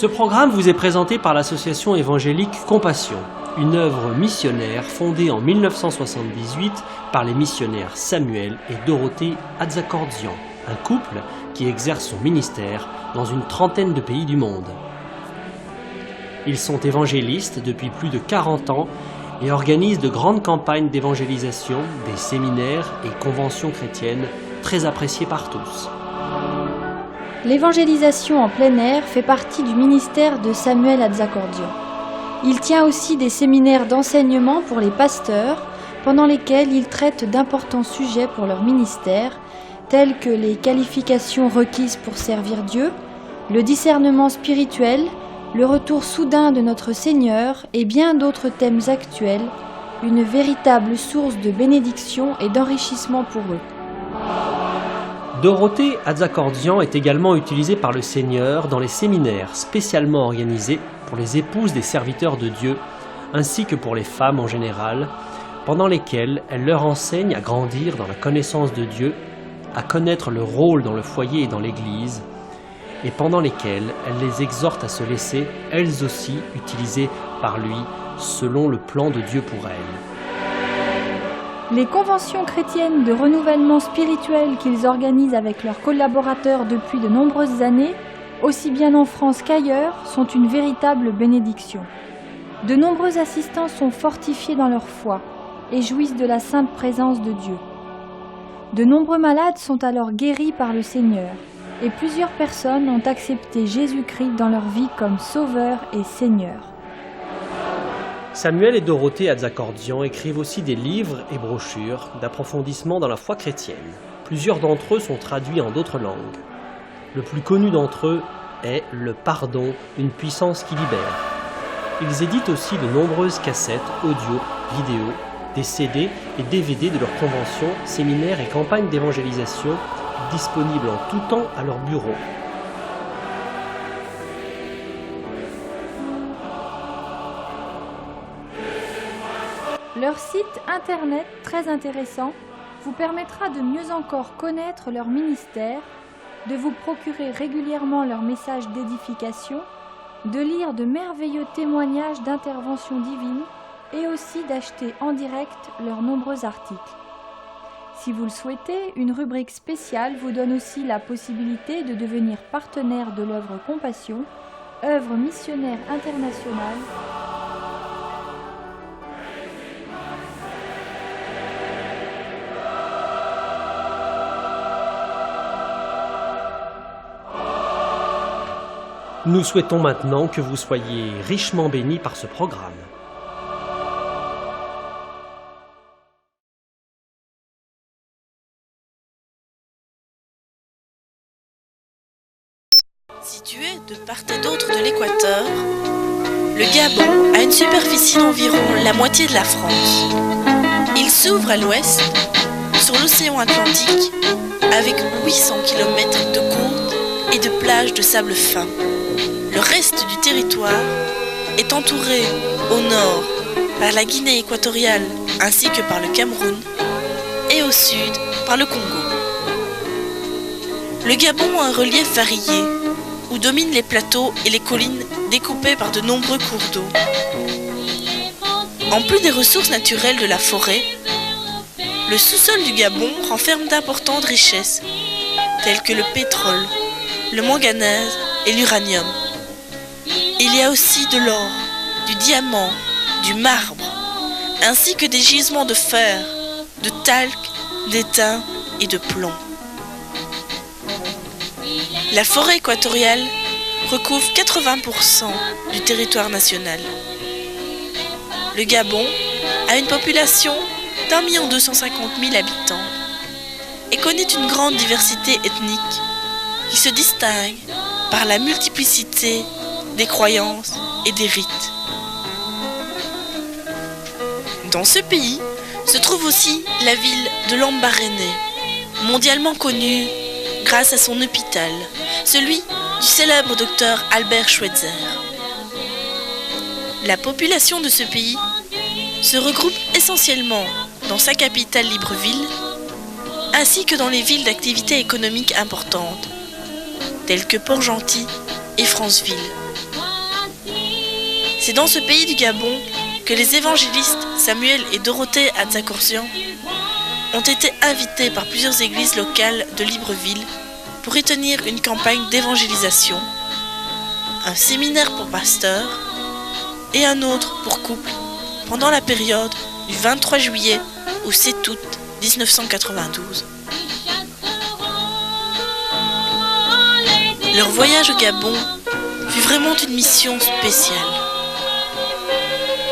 Ce programme vous est présenté par l'association évangélique Compassion, une œuvre missionnaire fondée en 1978 par les missionnaires Samuel et Dorothée Atzakordzian, un couple qui exerce son ministère dans une trentaine de pays du monde. Ils sont évangélistes depuis plus de 40 ans et organisent de grandes campagnes d'évangélisation, des séminaires et conventions chrétiennes très appréciées par tous. L'évangélisation en plein air fait partie du ministère de Samuel Atzakordzian. Il tient aussi des séminaires d'enseignement pour les pasteurs, pendant lesquels il traite d'importants sujets pour leur ministère, tels que les qualifications requises pour servir Dieu, le discernement spirituel, le retour soudain de notre Seigneur et bien d'autres thèmes actuels, une véritable source de bénédiction et d'enrichissement pour eux. Dorothée Atzakordzian est également utilisée par le Seigneur dans les séminaires spécialement organisés pour les épouses des serviteurs de Dieu, ainsi que pour les femmes en général, pendant lesquels elle leur enseigne à grandir dans la connaissance de Dieu, à connaître leur rôle dans le foyer et dans l'Église, et pendant lesquels elle les exhorte à se laisser, elles aussi, utilisées par lui, selon le plan de Dieu pour elles. Les conventions chrétiennes de renouvellement spirituel qu'ils organisent avec leurs collaborateurs depuis de nombreuses années, aussi bien en France qu'ailleurs, sont une véritable bénédiction. De nombreux assistants sont fortifiés dans leur foi et jouissent de la sainte présence de Dieu. De nombreux malades sont alors guéris par le Seigneur et plusieurs personnes ont accepté Jésus-Christ dans leur vie comme Sauveur et Seigneur. Samuel et Dorothée Atzakordzian écrivent aussi des livres et brochures d'approfondissement dans la foi chrétienne. Plusieurs d'entre eux sont traduits en d'autres langues. Le plus connu d'entre eux est « Le pardon, une puissance qui libère ». Ils éditent aussi de nombreuses cassettes, audio, vidéo, des CD et DVD de leurs conventions, séminaires et campagnes d'évangélisation disponibles en tout temps à leur bureau. Leur site internet très intéressant vous permettra de mieux encore connaître leur ministère, de vous procurer régulièrement leurs messages d'édification, de lire de merveilleux témoignages d'intervention divine et aussi d'acheter en direct leurs nombreux articles. Si vous le souhaitez, une rubrique spéciale vous donne aussi la possibilité de devenir partenaire de l'œuvre Compassion, œuvre missionnaire internationale. Nous souhaitons maintenant que vous soyez richement bénis par ce programme. Situé de part et d'autre de l'équateur, le Gabon a une superficie d'environ la moitié de la France. Il s'ouvre à l'ouest, sur l'océan Atlantique, avec 800 km de côtes et de plages de sable fin. Le reste du territoire est entouré au nord par la Guinée équatoriale ainsi que par le Cameroun et au sud par le Congo. Le Gabon a un relief varié où dominent les plateaux et les collines découpées par de nombreux cours d'eau. En plus des ressources naturelles de la forêt, le sous-sol du Gabon renferme d'importantes richesses telles que le pétrole, le manganèse et l'uranium. Il y a aussi de l'or, du diamant, du marbre, ainsi que des gisements de fer, de talc, d'étain et de plomb. La forêt équatoriale recouvre 80% du territoire national. Le Gabon a une population d'1 250 000 habitants et connaît une grande diversité ethnique qui se distingue par la multiplicité des croyances et des rites. Dans ce pays se trouve aussi la ville de Lambaréné, mondialement connue grâce à son hôpital, celui du célèbre docteur Albert Schweitzer. La population de ce pays se regroupe essentiellement dans sa capitale Libreville, ainsi que dans les villes d'activités économiques importantes, telles que Port-Gentil et Franceville. C'est dans ce pays du Gabon que les évangélistes Samuel et Dorothée Adzakorzian ont été invités par plusieurs églises locales de Libreville pour y tenir une campagne d'évangélisation, un séminaire pour pasteurs et un autre pour couples pendant la période du 23 juillet au 7 août 1992. Leur voyage au Gabon fut vraiment une mission spéciale.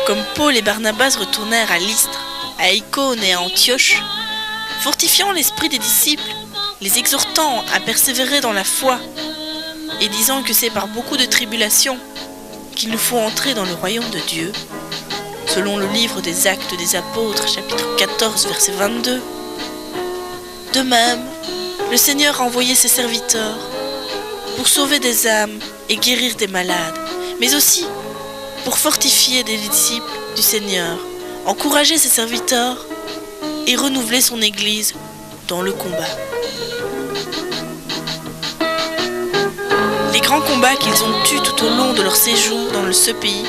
Comme Paul et Barnabas retournèrent à Lystre, à Icône et à Antioche, fortifiant l'esprit des disciples, les exhortant à persévérer dans la foi et disant que c'est par beaucoup de tribulations qu'il nous faut entrer dans le royaume de Dieu, selon le livre des Actes des Apôtres, chapitre 14, verset 22. De même, le Seigneur a envoyé ses serviteurs pour sauver des âmes et guérir des malades, mais aussi pour fortifier des disciples du Seigneur, encourager ses serviteurs et renouveler son Église dans le combat. Les grands combats qu'ils ont eus tout au long de leur séjour dans ce pays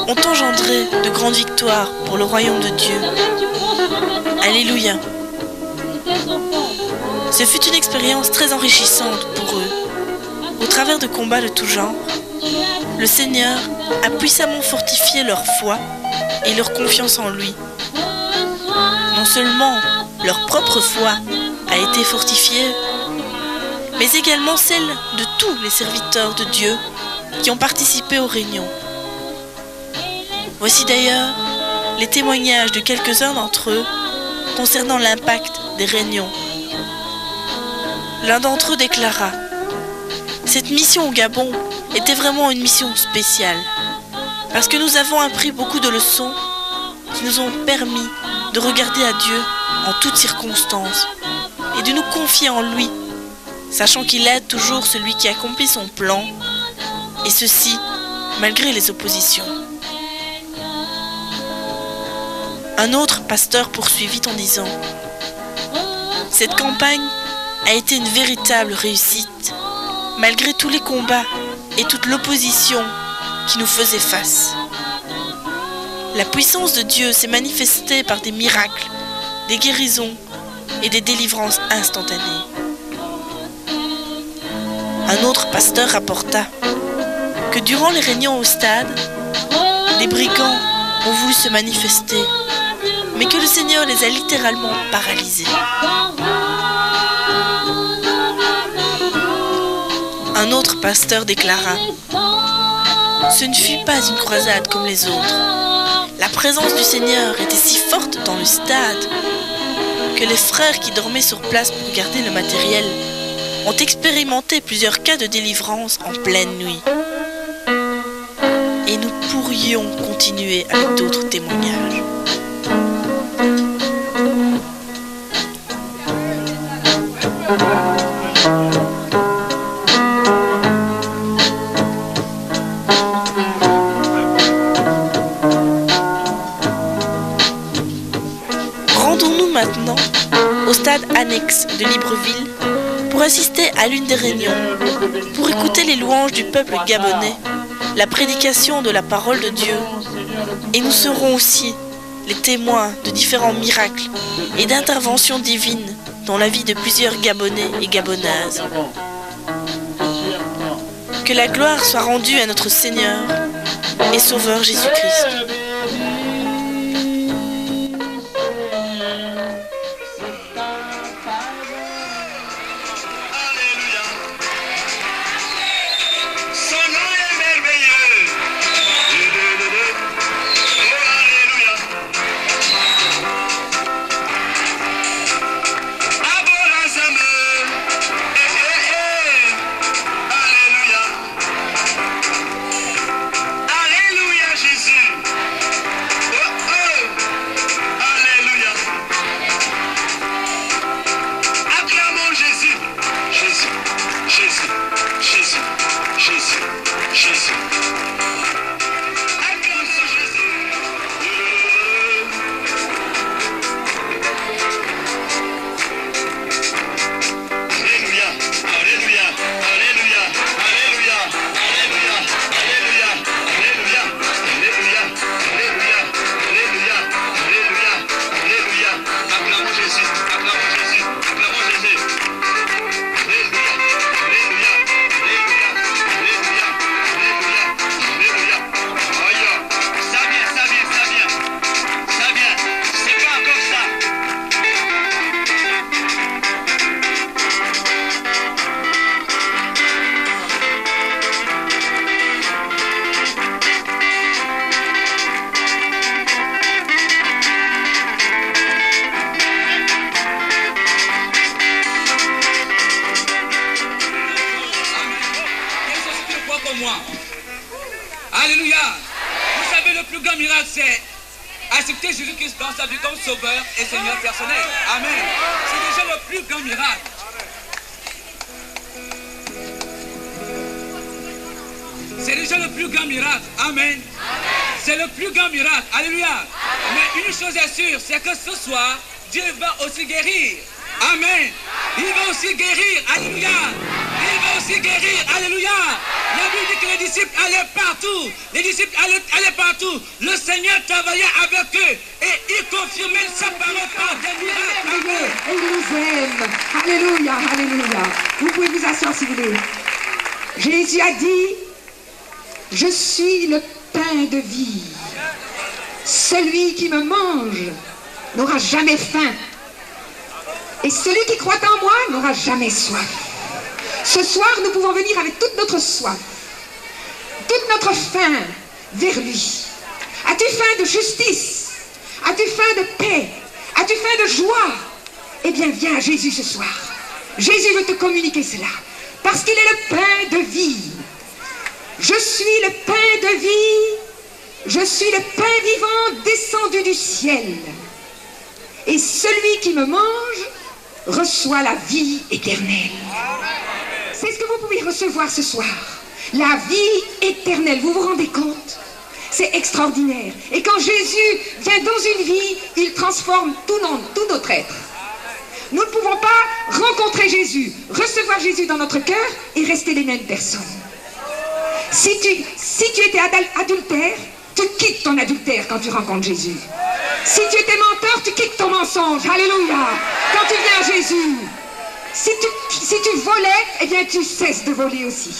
ont engendré de grandes victoires pour le royaume de Dieu. Alléluia. Ce fut une expérience très enrichissante pour eux. Au travers de combats de tout genre, le Seigneur a puissamment fortifié leur foi et leur confiance en lui. Non seulement leur propre foi a été fortifiée, mais également celle de tous les serviteurs de Dieu qui ont participé aux réunions. Voici d'ailleurs les témoignages de quelques-uns d'entre eux concernant l'impact des réunions. L'un d'entre eux déclara : « Cette mission au Gabon était vraiment une mission spéciale, parce que nous avons appris beaucoup de leçons qui nous ont permis de regarder à Dieu en toutes circonstances et de nous confier en lui, sachant qu'il aide toujours celui qui accomplit son plan, et ceci malgré les oppositions. » Un autre pasteur poursuivit en disant : « Cette campagne a été une véritable réussite, malgré tous les combats et toute l'opposition qui nous faisait face. La puissance de Dieu s'est manifestée par des miracles, des guérisons et des délivrances instantanées. » Un autre pasteur rapporta que durant les réunions au stade, des brigands ont voulu se manifester, mais que le Seigneur les a littéralement paralysés. Un autre pasteur déclara : « Ce ne fut pas une croisade comme les autres. La présence du Seigneur était si forte dans le stade que les frères qui dormaient sur place pour garder le matériel ont expérimenté plusieurs cas de délivrance en pleine nuit. Et nous pourrions continuer avec d'autres témoignages. » Rendons-nous maintenant au stade annexe de Libreville pour assister à l'une des réunions, pour écouter les louanges du peuple gabonais, la prédication de la parole de Dieu, et nous serons aussi les témoins de différents miracles et d'interventions divines dans la vie de plusieurs Gabonais et Gabonaises. Que la gloire soit rendue à notre Seigneur et Sauveur Jésus-Christ. plus grand miracle, c'est accepter Jésus-Christ dans sa vie comme sauveur et Seigneur personnel. Amen. C'est déjà le plus grand miracle. C'est déjà le plus grand miracle. Amen. C'est le plus grand miracle. Alléluia. Mais une chose est sûre, c'est que ce soir, Dieu va aussi guérir. Amen. Il va aussi guérir. Alléluia. Il va aussi guérir. Alléluia. La Bible dit que les disciples allaient partout. Les disciples allaient partout. Le Seigneur travaillait avec eux et il confirmait sa parole par des miracles. Et il nous aime. Alléluia. Alléluia. Vous pouvez vous asseoir si vous voulez. Jésus a dit, je suis le pain de vie. Celui qui me mange n'aura jamais faim. Et celui qui croit en moi n'aura jamais soif. Ce soir, nous pouvons venir avec toute notre soif, toute notre faim vers lui. As-tu faim de justice? As-tu faim de paix? As-tu faim de joie? Eh bien, viens à Jésus ce soir. Jésus veut te communiquer cela, parce qu'il est le pain de vie. Je suis le pain de vie. Je suis le pain vivant descendu du ciel. Et celui qui me mange reçoit la vie éternelle. C'est ce que vous pouvez recevoir ce soir. La vie éternelle. Vous vous rendez compte? C'est extraordinaire. Et quand Jésus vient dans une vie, il transforme tout notre être. Nous ne pouvons pas rencontrer Jésus, recevoir Jésus dans notre cœur et rester les mêmes personnes. Si tu étais adultère, tu quittes ton adultère quand tu rencontres Jésus. Si tu étais menteur, tu quittes ton mensonge. Alléluia. Quand tu viens à Jésus. Si tu volais, eh bien tu cesses de voler aussi.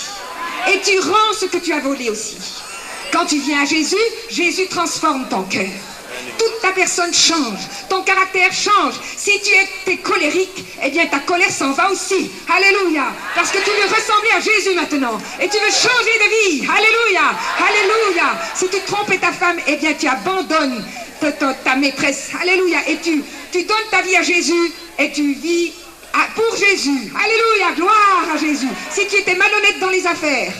Et tu rends ce que tu as volé aussi. Quand tu viens à Jésus, Jésus transforme ton cœur. Toute ta personne change. Ton caractère change. Si tu étais colérique, eh bien ta colère s'en va aussi. Alléluia. Parce que tu veux ressembler à Jésus maintenant. Et tu veux changer de vie. Alléluia. Alléluia. Si tu trompais ta femme, eh bien tu abandonnes ta maîtresse. Alléluia. Et tu donnes ta vie à Jésus et tu vis pour Jésus. Alléluia. Gloire à Jésus. Si tu étais malhonnête dans les affaires,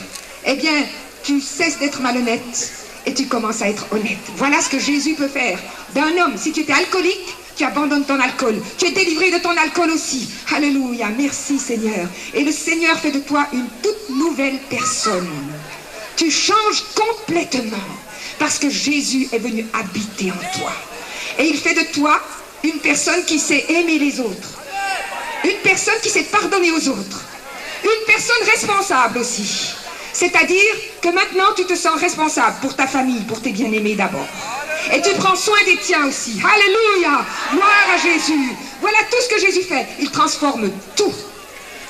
eh bien tu cesses d'être malhonnête et tu commences à être honnête. Voilà ce que Jésus peut faire d'un homme. Si tu étais alcoolique, tu abandonnes ton alcool. Tu es délivré de ton alcool aussi. Alléluia. Merci Seigneur. Et le Seigneur fait de toi une toute nouvelle personne. Tu changes complètement parce que Jésus est venu habiter en toi. Et il fait de toi une personne qui sait aimer les autres. Une personne qui sait pardonner aux autres. Une personne responsable aussi. C'est-à-dire que maintenant tu te sens responsable pour ta famille, pour tes bien-aimés d'abord. Et tu prends soin des tiens aussi. Alléluia. Gloire à Jésus. Voilà tout ce que Jésus fait. Il transforme tout.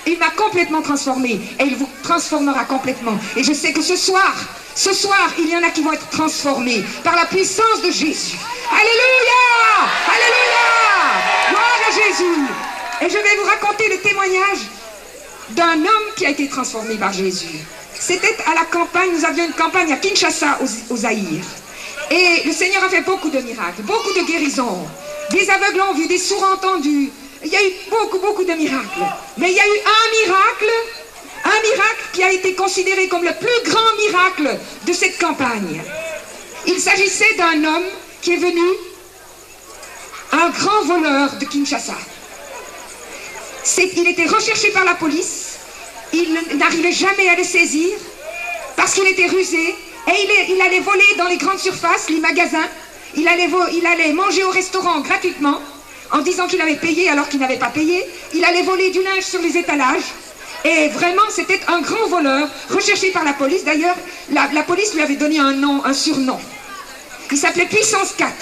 Il m'a complètement transformé et il vous transformera complètement. Et je sais que ce soir, il y en a qui vont être transformés par la puissance de Jésus. Alléluia. Alléluia. Gloire à Jésus. Et je vais vous raconter le témoignage d'un homme qui a été transformé par Jésus. C'était à la campagne, nous avions une campagne à Kinshasa, au Zaïre. Et le Seigneur a fait beaucoup de miracles, beaucoup de guérisons. Des aveugles ont vu, des sourds entendus. Il y a eu beaucoup de miracles. Mais il y a eu un miracle qui a été considéré comme le plus grand miracle de cette campagne. Il s'agissait d'un homme qui est venu, un grand voleur de Kinshasa. Il était recherché par la police. Il n'arrivait jamais à le saisir parce qu'il était rusé et il allait voler dans les grandes surfaces, les magasins. Il allait manger au restaurant gratuitement en disant qu'il avait payé alors qu'il n'avait pas payé. Il allait voler du linge sur les étalages. Et vraiment, c'était un grand voleur recherché par la police. D'ailleurs, la police lui avait donné un surnom. Il s'appelait Puissance 4.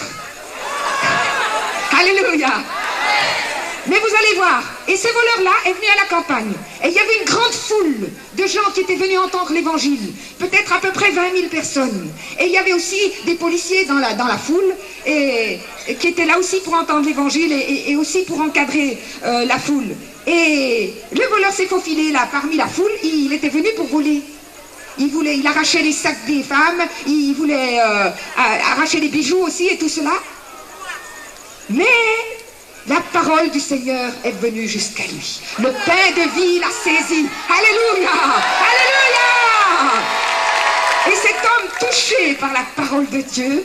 Alléluia. Mais vous allez voir, et ce voleur-là est venu à la campagne. Et il y avait une grande foule de gens qui étaient venus entendre l'évangile. Peut-être à peu près 20 000 personnes. Et il y avait aussi des policiers dans la foule, et qui étaient là aussi pour entendre l'évangile et aussi pour encadrer la foule. Et le voleur s'est faufilé là parmi la foule, il était venu pour voler. Il arrachait les sacs des femmes, il voulait arracher les bijoux aussi et tout cela. Mais la parole du Seigneur est venue jusqu'à lui. Le pain de vie l'a saisi. Alléluia! Alléluia! Et cet homme, touché par la parole de Dieu,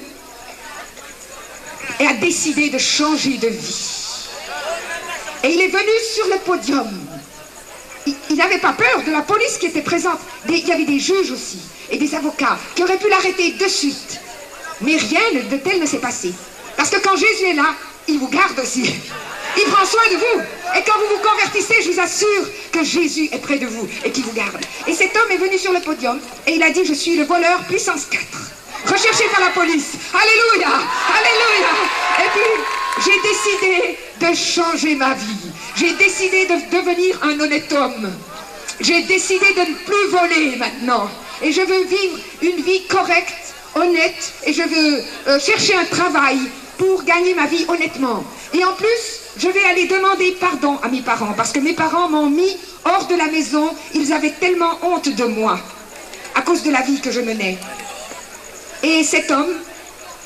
a décidé de changer de vie. Et il est venu sur le podium. Il n'avait pas peur de la police qui était présente. Il y avait des juges aussi et des avocats qui auraient pu l'arrêter de suite. Mais rien de tel ne s'est passé. Parce que quand Jésus est là, il vous garde aussi. Il prend soin de vous. Et quand vous vous convertissez, je vous assure que Jésus est près de vous et qu'il vous garde. Et cet homme est venu sur le podium et il a dit, je suis le voleur puissance 4. Recherché par la police. Alléluia. Alléluia. Et puis, j'ai décidé de changer ma vie. J'ai décidé de devenir un honnête homme. J'ai décidé de ne plus voler maintenant. Et je veux vivre une vie correcte, honnête. Et je veux chercher un travail pour gagner ma vie honnêtement. Et en plus, je vais aller demander pardon à mes parents. Parce que mes parents m'ont mis hors de la maison. Ils avaient tellement honte de moi. À cause de la vie que je menais. Et cet homme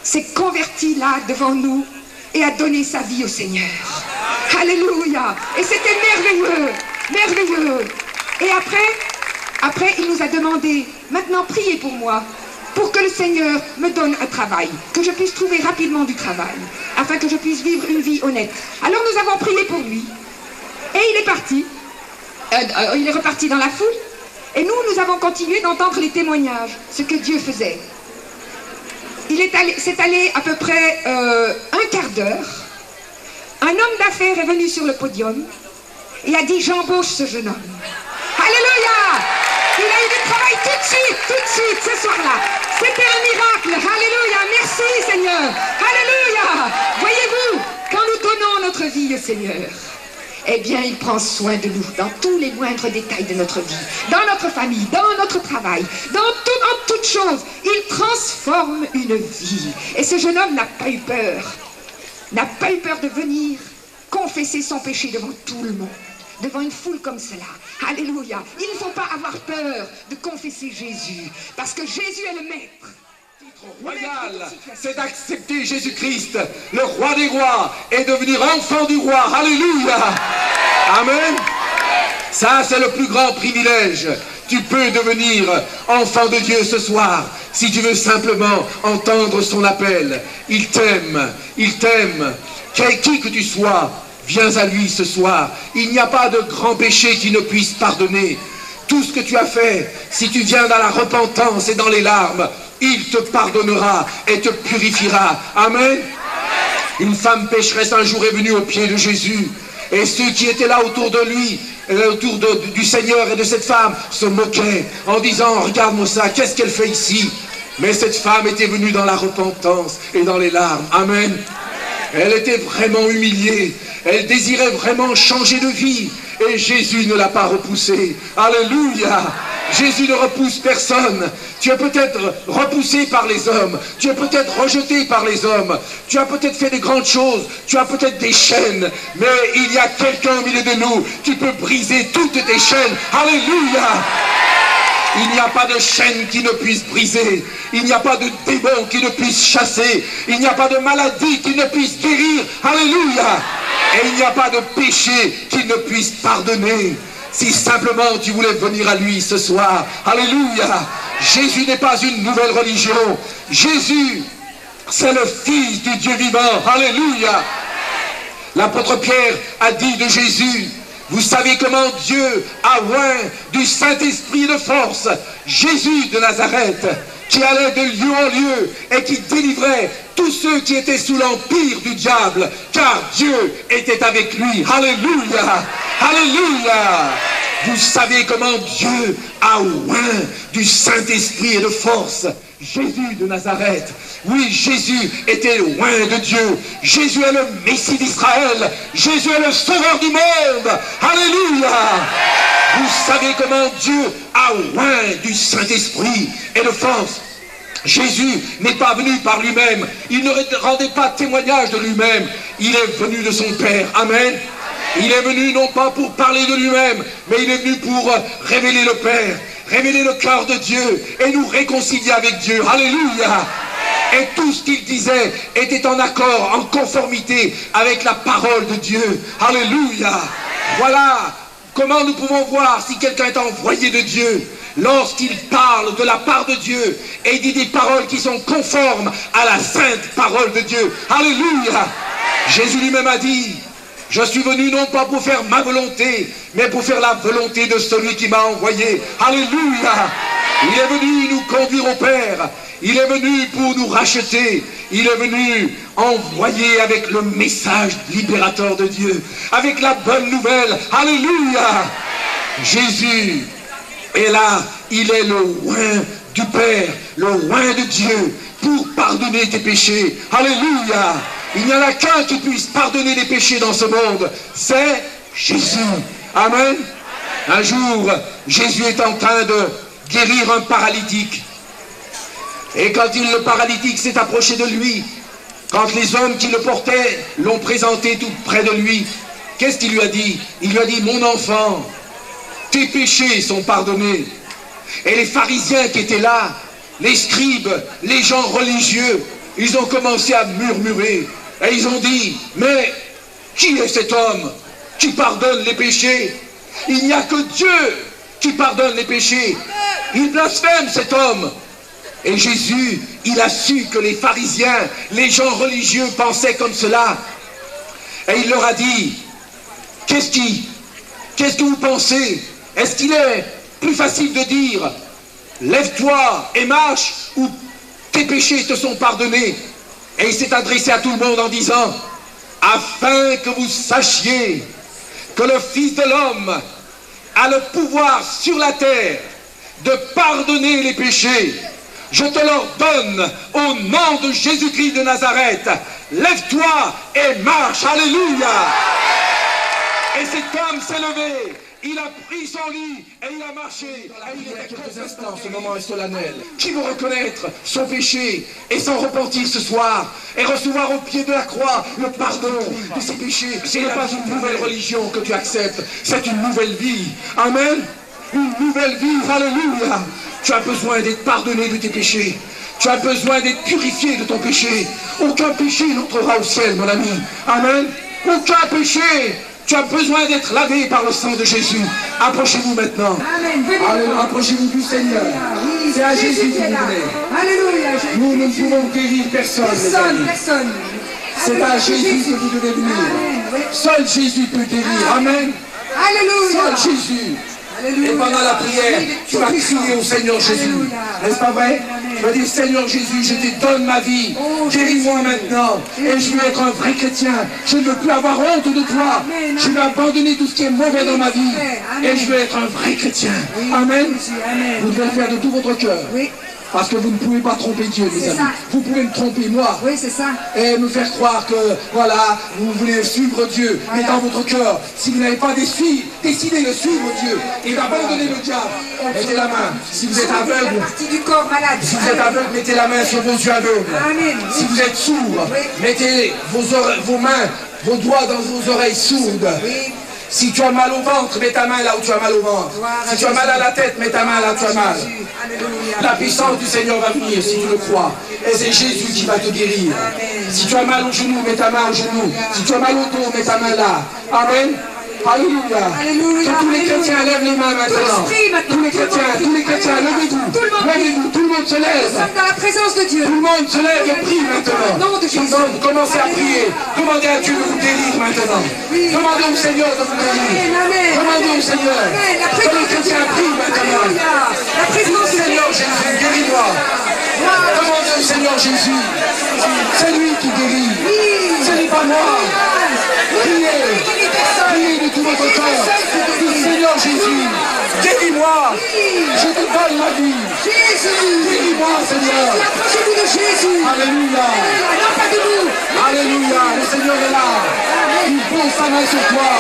s'est converti là devant nous. Et a donné sa vie au Seigneur. Alléluia. Et c'était merveilleux. Merveilleux. Et après, il nous a demandé, maintenant priez pour moi, pour que le Seigneur me donne un travail, que je puisse trouver rapidement du travail, afin que je puisse vivre une vie honnête. Alors nous avons prié pour lui. Et il est parti. Il est reparti dans la foule. Et nous avons continué d'entendre les témoignages, ce que Dieu faisait. C'est allé à peu près un quart d'heure. Un homme d'affaires est venu sur le podium et a dit, j'embauche ce jeune homme. Alléluia! Il a eu du travail tout de suite, ce soir-là. C'était un miracle. Alléluia! Merci, Seigneur. Alléluia! Voyez-vous, quand nous donnons notre vie au Seigneur, eh bien, il prend soin de nous dans tous les moindres détails de notre vie, dans notre famille, dans notre travail, en toutes choses. Il transforme une vie. Et ce jeune homme n'a pas eu peur. N'a pas eu peur de venir confesser son péché devant tout le monde, devant une foule comme cela. Alléluia. Il ne faut pas avoir peur de confesser Jésus, parce que Jésus est le Maître. Royal, c'est d'accepter Jésus-Christ, le roi des rois, et devenir enfant du roi. Alléluia. Amen. Ça, c'est le plus grand privilège. Tu peux devenir enfant de Dieu ce soir, si tu veux simplement entendre son appel. Il t'aime, il t'aime. Qui que tu sois, viens à lui ce soir. Il n'y a pas de grand péché qui ne puisse pardonner. Tout ce que tu as fait, si tu viens dans la repentance et dans les larmes, il te pardonnera et te purifiera. Amen. Une femme pécheresse un jour est venue aux pieds de Jésus. Et ceux qui étaient là autour de lui, autour du Seigneur et de cette femme, se moquaient en disant, regarde-moi ça, qu'est-ce qu'elle fait ici? Mais cette femme était venue dans la repentance et dans les larmes. Amen. Elle était vraiment humiliée. Elle désirait vraiment changer de vie. Et Jésus ne l'a pas repoussée. Alléluia. Jésus ne repousse personne. Tu es peut-être repoussé par les hommes. Tu es peut-être rejeté par les hommes. Tu as peut-être fait des grandes choses. Tu as peut-être des chaînes. Mais il y a quelqu'un au milieu de nous qui peut briser toutes tes chaînes. Alléluia. Il n'y a pas de chaîne qui ne puisse briser. Il n'y a pas de démon qui ne puisse chasser. Il n'y a pas de maladie qui ne puisse guérir. Alléluia. Et il n'y a pas de péché qui ne puisse pardonner. Si simplement tu voulais venir à lui ce soir. Alléluia. Jésus n'est pas une nouvelle religion. Jésus, c'est le Fils du Dieu vivant. Alléluia. L'apôtre Pierre a dit de Jésus, vous savez comment Dieu a oint du Saint-Esprit de force Jésus de Nazareth, qui allait de lieu en lieu et qui délivrait tous ceux qui étaient sous l'empire du diable, car Dieu était avec lui. Alléluia. Alléluia. Vous savez comment Dieu a oint du Saint-Esprit et de force Jésus de Nazareth. Oui, Jésus était loin de Dieu. Jésus est le Messie d'Israël. Jésus est le Sauveur du monde. Alléluia. Vous savez comment Dieu a oint du Saint-Esprit et de force. Jésus n'est pas venu par lui-même. Il ne rendait pas témoignage de lui-même. Il est venu de son Père. Amen. Il est venu non pas pour parler de lui-même, mais il est venu pour révéler le Père, révéler le cœur de Dieu et nous réconcilier avec Dieu. Alléluia. Et tout ce qu'il disait était en accord, en conformité avec la parole de Dieu. Alléluia. Voilà comment nous pouvons voir si quelqu'un est envoyé de Dieu. lorsqu'il parle de la part de Dieu et dit des paroles qui sont conformes à la sainte parole de Dieu. Alléluia! Jésus lui-même a dit, je suis venu non pas pour faire ma volonté, mais pour faire la volonté de celui qui m'a envoyé. Alléluia! Il est venu nous conduire au Père. Il est venu pour nous racheter. Il est venu envoyer avec le message libérateur de Dieu, avec la bonne nouvelle. Alléluia! Jésus est là. Il est le oint du Père, le oint de Dieu, pour pardonner tes péchés. Alléluia! Il n'y en a qu'un qui puisse pardonner les péchés dans ce monde. C'est Jésus. Amen. Un jour, Jésus est en train de guérir un paralytique. Et quand le paralytique s'est approché de lui, quand les hommes qui le portaient l'ont présenté tout près de lui, qu'est-ce qu'il lui a dit? Il lui a dit, mon enfant, tes péchés sont pardonnés. Et les pharisiens qui étaient là, les scribes, les gens religieux, ils ont commencé à murmurer. Et ils ont dit, mais qui est cet homme qui pardonne les péchés? Il n'y a que Dieu qui pardonne les péchés. Il blasphème cet homme. Et Jésus, il a su que les pharisiens, les gens religieux pensaient comme cela. Et il leur a dit, qu'est-ce que vous pensez? Est-ce qu'il est plus facile de dire, lève-toi et marche, ou tes péchés te sont pardonnés? Et il s'est adressé à tout le monde en disant, afin que vous sachiez que le Fils de l'homme a le pouvoir sur la terre de pardonner les péchés, je te l'ordonne au nom de Jésus-Christ de Nazareth, lève-toi et marche. Alléluia! Et cet homme s'est levé. Il a pris son lit et il a marché. Il y a quelques instants, ce moment est solennel. Qui veut reconnaître son péché et s'en repentir ce soir et recevoir au pied de la croix le pardon de ses péchés? Ce n'est pas une nouvelle religion que tu acceptes, c'est une nouvelle vie. Amen. Une nouvelle vie. Alléluia. Tu as besoin d'être pardonné de tes péchés. Tu as besoin d'être purifié de ton péché. Aucun péché n'entrera au ciel, mon ami. Amen. Aucun péché. Tu as besoin d'être lavé par le sang de Jésus. Approchez-vous maintenant. Alléluia. Approchez-vous du Seigneur. C'est à Jésus que vous venez. Alléluia. Nous ne pouvons guérir personne. Personne. C'est à Jésus que vous devez venir. Seul Jésus peut guérir. Amen. Alléluia. Seul Jésus. Et pendant la prière, tu vas crier au Seigneur Jésus. N'est-ce pas vrai? Tu vas dire, Seigneur Jésus, je te donne ma vie. Guéris-moi maintenant. Et je veux être un vrai chrétien. Je ne veux plus avoir honte de toi. Je vais abandonner tout ce qui est mauvais dans ma vie. Et je veux être un vrai chrétien. Amen. Vous devez le faire de tout votre cœur. Parce que vous ne pouvez pas tromper Dieu, mes amis. Vous pouvez me tromper, moi. Oui, c'est ça. Et me faire croire que, voilà, vous voulez suivre Dieu. Mais dans votre cœur, si vous n'avez pas décidé de suivre Dieu et d'abandonner le diable, mettez la main. Si vous êtes aveugle, Partie du corps malade. si vous êtes aveugle, mettez la main sur vos yeux aveugles. Amen. Si vous êtes sourd, mettez vos mains, vos doigts dans vos oreilles sourdes. Oui. Si tu as mal au ventre, mets ta main là où tu as mal au ventre. Si tu as mal à la tête, mets ta main là où tu as mal. Alléluia. La puissance du Seigneur va venir si tu le crois. Et c'est Jésus qui va te guérir. Si tu as mal au genou, mets ta main au genou. Si tu as mal au dos, mets ta main là. Amen. Alléluia. Alléluia. Que tous les chrétiens lèvent les mains maintenant. Tous les chrétiens, levez-vous. Levez-vous. Tout le monde se Nous lève. sommes dans la présence de Dieu. Tout le monde se lève et prie maintenant. Au nom de Jésus. Commencez à prier. Demandez à Dieu de vous guérir maintenant. Demandez au Seigneur de vous guérir. Amen. Demandez au Seigneur. Amen. La Que présence les de Dieu. chrétiens prient maintenant. Alléluia. La présence de Seigneur Dieu. Jésus, guéris-moi. Demandez au Seigneur Jésus. C'est lui qui guérit. Ce n'est pas moi. Priez. Priez de tout votre cœur. Dites, Seigneur Jésus, guéris-moi. Je te donne ma vie. Jésus. Guéris-moi, Seigneur. Approchez-vous de Jésus. Alléluia. Non pas de nous. Alléluia. Le Seigneur est là. Il pose sa main sur toi.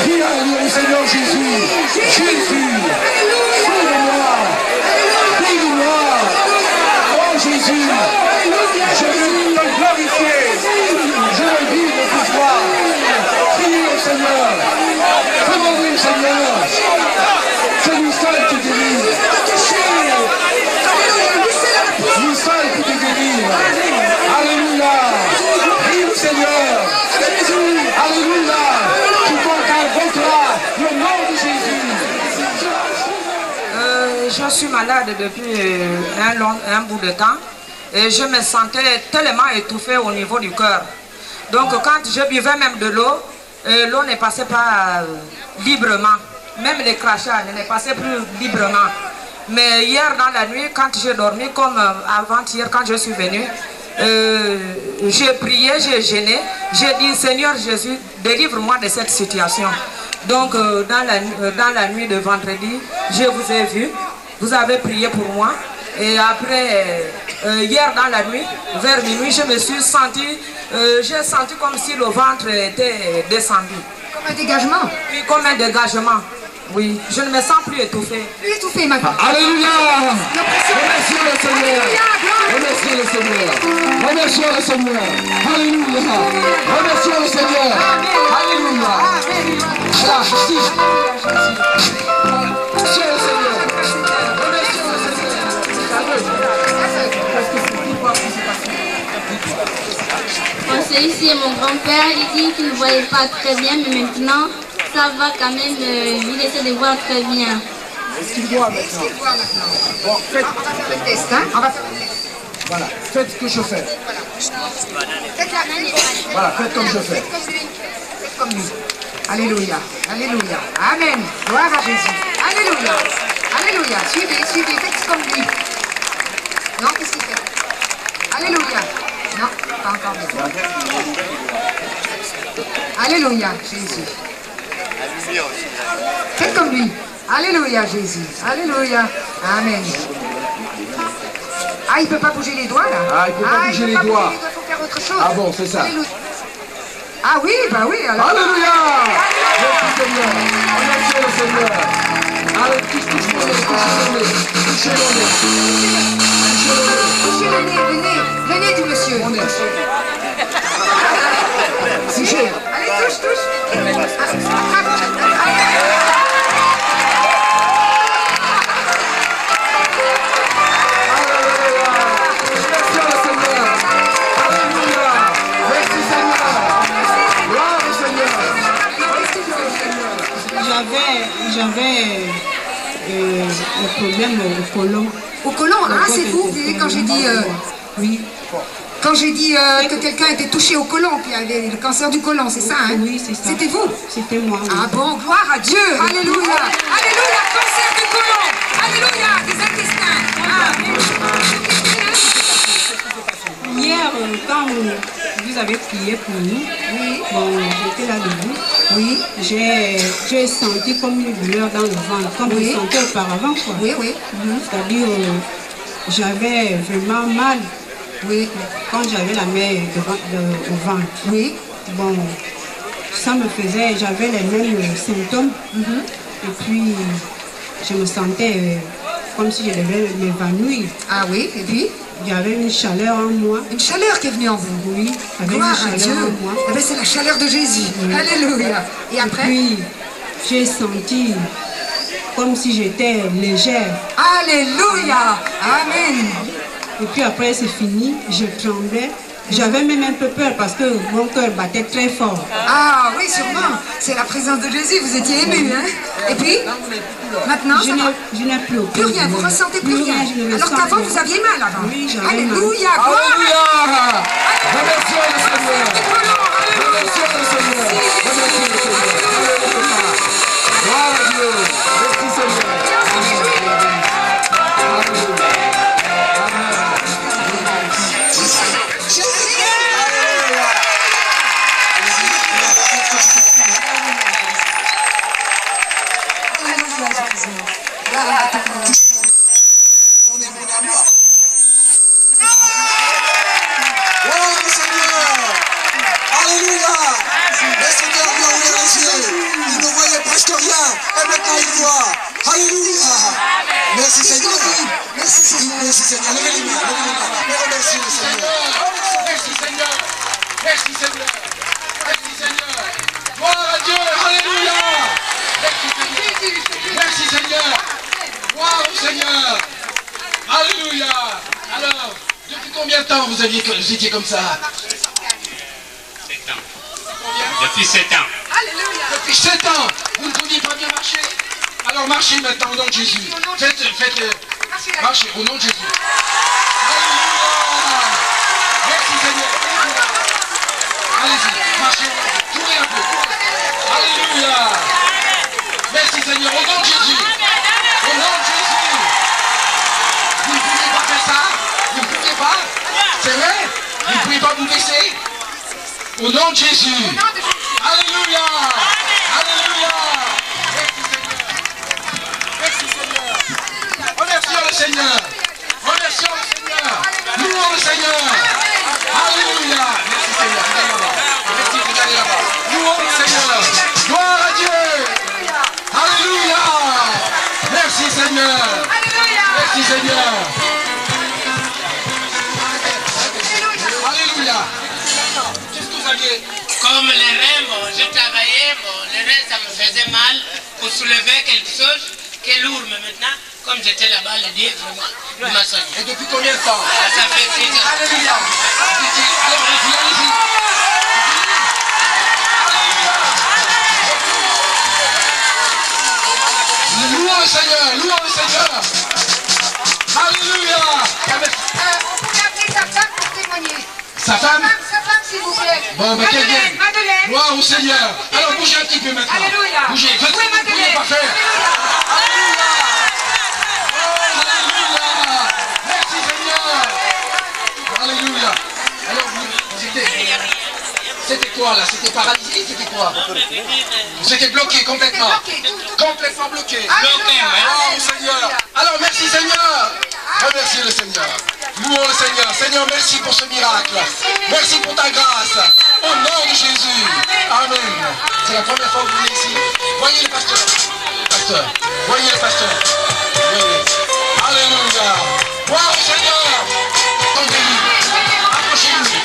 Dis alléluia au Seigneur Jésus. Jésus. Sauve-moi. Guéris-moi. Oh Jésus. Je veux te glorifier. Je veux vivre pour toi. Priez au Seigneur. Demandez au Seigneur. C'est lui seul qui guérit. Lui seul qui peut guérir. Alléluia. Prie au Seigneur. Alléluia. Quiconque invoquera le nom de Jésus. suis malade depuis un bout de temps et je me sentais tellement étouffée au niveau du cœur. Donc quand je buvais même de l'eau, l'eau ne passait pas librement. Même les crachats ne passaient plus librement. Mais hier dans la nuit, quand j'ai dormi, comme avant-hier quand je suis venue, j'ai prié, j'ai gêné, j'ai dit Seigneur Jésus, délivre-moi de cette situation. Donc dans la nuit de vendredi, je vous ai vu, vous avez prié pour moi. Et après, hier dans la nuit, vers minuit, je me suis sentie, j'ai senti comme si le ventre était descendu. Comme un dégagement? Oui, comme un dégagement. Oui, je ne me sens plus étouffée. Plus étouffée maintenant. Alléluia! Remercions le Seigneur. Remercions le Seigneur. Remercions le Seigneur. Alléluia. Remercions le Seigneur. Alléluia. Voilà, si. Remercions le Seigneur. Remercions le Seigneur. C'est ici mon grand-père, il dit qu'il ne voyait pas très bien, mais maintenant ça va quand même, il essaie de voir très bien. Est-ce qu'il voit maintenant? Bon, faites. On va faire le test, hein? On va faire le test. Voilà, faites ce que je fais. Faites-la. Voilà, faites comme je fais. Faites comme lui. Alléluia. Alléluia. Amen. Gloire à Jésus. Alléluia. Alléluia. Suivez, suivez. Faites comme lui. Non, qu'est-ce qu'il fait? Alléluia. Non, pas encore bien. Alléluia, Jésus. Faites comme lui. Alléluia, Jésus. Alléluia. Amen. Ah, il ne peut pas bouger les doigts, là? Ah, il ne peut pas bouger les doigts. Il faut faire autre chose. Ah bon, c'est ça. Alléluia. Ah oui, bah oui. Alors... Alléluia. Merci Seigneur. Remercions le Seigneur. Allez, touchez-le. Touchez le nez, le nez du monsieur. On est. Touchez. Allez, touche. J'avais le problème au côlon. Au côlon, hein, c'est vous, quand j'ai dit... Oui. Quand j'ai dit que quelqu'un était touché au côlon, qu'il y avait le cancer du côlon, c'est ça, hein? Oui, c'est ça. C'était vous? C'était moi. Oui. Ah bon, gloire à Dieu, alléluia. Alléluia, cancer du côlon. Alléluia, des intestins. Hier, quand vous avez prié pour nous, Oui. bon, j'étais là debout. Oui. J'ai senti comme une douleur dans le ventre, comme Oui. je sentais auparavant, quoi. Oui, oui. C'est-à-dire, j'avais vraiment mal. Oui. Quand j'avais la main au ventre. Oui. Bon, ça me faisait, j'avais les mêmes symptômes. Et puis, je me sentais comme si je devais m'évanouir. Ah oui, et puis? Il y avait une chaleur en moi. Une chaleur qui est venue en vous. Oui, avec Gloire une à chaleur Dieu. en moi. Eh bien, c'est la chaleur de Jésus. Oui. Alléluia. Et après? Et puis, j'ai senti comme si j'étais légère. Alléluia. Amen. Et puis après, c'est fini, je tremblais. J'avais même un peu peur parce que mon cœur battait très fort. Ah oui, sûrement. C'est la présence de Jésus. Vous étiez ému, hein? Et puis, maintenant, Je n'ai plus aucun plus rien. Vous douleur. ressentez plus rien. Je ne me Alors sens qu'avant, rien. vous aviez mal avant. Oui, j'avais mal. Alléluia. Gloire à Dieu. Alléluia. Remercions le Seigneur. Remercions le Seigneur. Remercions le Seigneur. Gloire à Dieu. Merci Seigneur. Merci Seigneur. Merci Seigneur. Merci Seigneur. Levez les mains. Merci le Seigneur. Merci Seigneur. Merci Seigneur. Merci Seigneur. Gloire à Dieu. Alléluia. Merci Seigneur. Gloire au Seigneur. Alléluia. Alors, depuis combien de temps vous étiez comme ça? 7 ans. Depuis 7 ans. Alléluia. Depuis 7 ans. Vous ne pouviez pas bien marcher. Alors marchez maintenant au nom de Jésus. Faites Marchez, au nom de Jésus. Alléluia. Merci Seigneur. Allez-y, marchez, tournez un peu. Alléluia. Merci Seigneur, au nom de Jésus. Au nom de Jésus. Vous ne pouvez pas faire ça? Vous ne pouvez pas? C'est vrai? Vous ne pouvez pas vous baisser? Au nom de Jésus. Alléluia. Alléluia. Merci Seigneur. Remercions le Seigneur. Remercions le Seigneur. Louons le Seigneur. Alléluia. Merci Seigneur. Regardez là-bas. Merci, regardez là-bas. Louons le Seigneur. Gloire à Dieu. Alléluia. Merci Seigneur. Merci Seigneur. Alléluia. Qu'est-ce que vous aviez? Comme les reins, bon, je travaillais, bon, les reins ça me faisait mal pour soulever quelque chose qui est lourd, mais maintenant, comme j'étais là-bas, le Dieu vraiment, il m'a soigné. Et depuis combien de temps? Ça fait 6 ans. Alléluia. Alors, allez-y. Louons le Seigneur, louons le Seigneur. Alléluia. On peut appeler sa femme pour témoigner. Sa femme? Sa femme, s'il vous plaît. Bon, mais quelle Madeleine, Madeleine. Gloire au Seigneur. Alors, bougez un petit peu maintenant. Alléluia. Bougez. Faites ce que vous ne pouviez pas faire. Alléluia. Oh, alléluia. Merci Seigneur. Alléluia. Alors, c'était quoi là? C'était paralysé? C'était quoi? Vous étiez bloqué complètement. Complètement bloqué. Bloqué, Oh Seigneur. Alors, merci Seigneur. Remerciez le Seigneur. Louons le Seigneur. Seigneur, merci pour ce miracle. Merci pour ta grâce. Au nom de Jésus. Amen. C'est la première fois que vous venez ici. Voyez le pasteur. Pasteur. Voyez le pasteur. Oui. Alléluia. Gloire au Seigneur. Tendez-lui. Approchez-lui.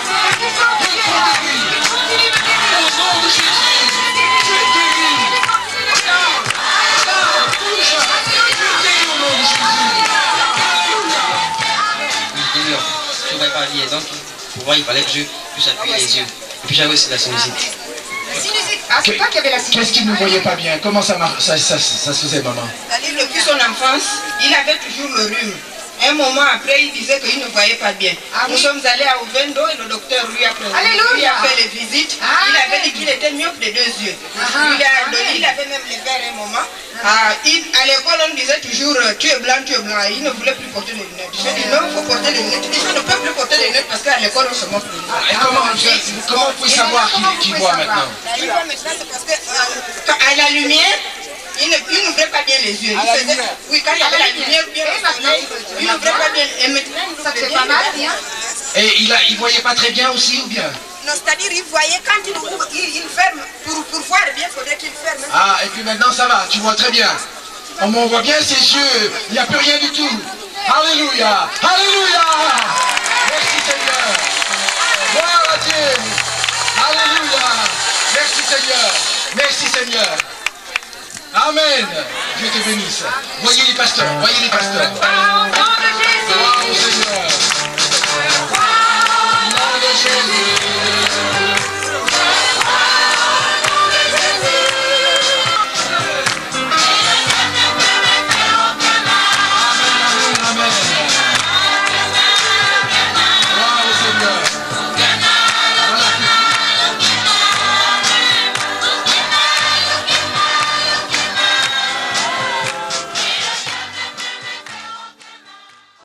Tendez-lui. Au nom de Jésus. Tu es guéri. Regarde. Regarde. Touche. Tu es guéri au nom de Jésus. Alléluia. Je n'aurais pas la liaison. Pour moi, il fallait que je puisse appuyer les yeux. Et puis j'avais aussi la sinusite. La sinusite. Ah, c'est toi qui avais la sinusite. Qu'est-ce qu'il ne voyait pas bien? Comment ça se faisait, maman? C'est-à-dire, depuis son enfance, il avait toujours le rhume. Un moment après, il disait qu'il ne voyait pas bien. Nous sommes allés à Ovendo et le docteur lui a fait les visites. Il avait dit qu'il était myope des 2 yeux. Il avait même les verres un moment. À l'école, on disait toujours tu es blanc, tu es blanc. Il ne voulait plus porter les lunettes. J'ai dit non, il faut porter les lunettes. Il dit je ne peux plus porter les lunettes parce qu'à l'école, on se montre les lunettes. Et comment vous pouvez savoir qu'il voit maintenant? Il voit maintenant, c'est parce qu'à la lumière, il n'ouvrait pas bien les yeux. Oui, quand il y avait la lumière bien au soleil, il n'ouvrait pas bien. Et maintenant, ça fait pas mal, bien. Et il voyait pas très bien aussi ou bien? Non, c'est-à-dire, il voyait quand il ouvre, il ferme. Pour voir bien, il faudrait qu'il ferme. Ah, et puis maintenant ça va, tu vois très bien. On m'en voit bien ses yeux, il n'y a plus rien du tout. Alléluia, alléluia. Merci Seigneur. Gloire à Dieu. Alléluia. Merci Seigneur. Merci Seigneur. Amen. Dieu te bénisse. Voyez les pasteurs, voyez les pasteurs. Gloire au Seigneur.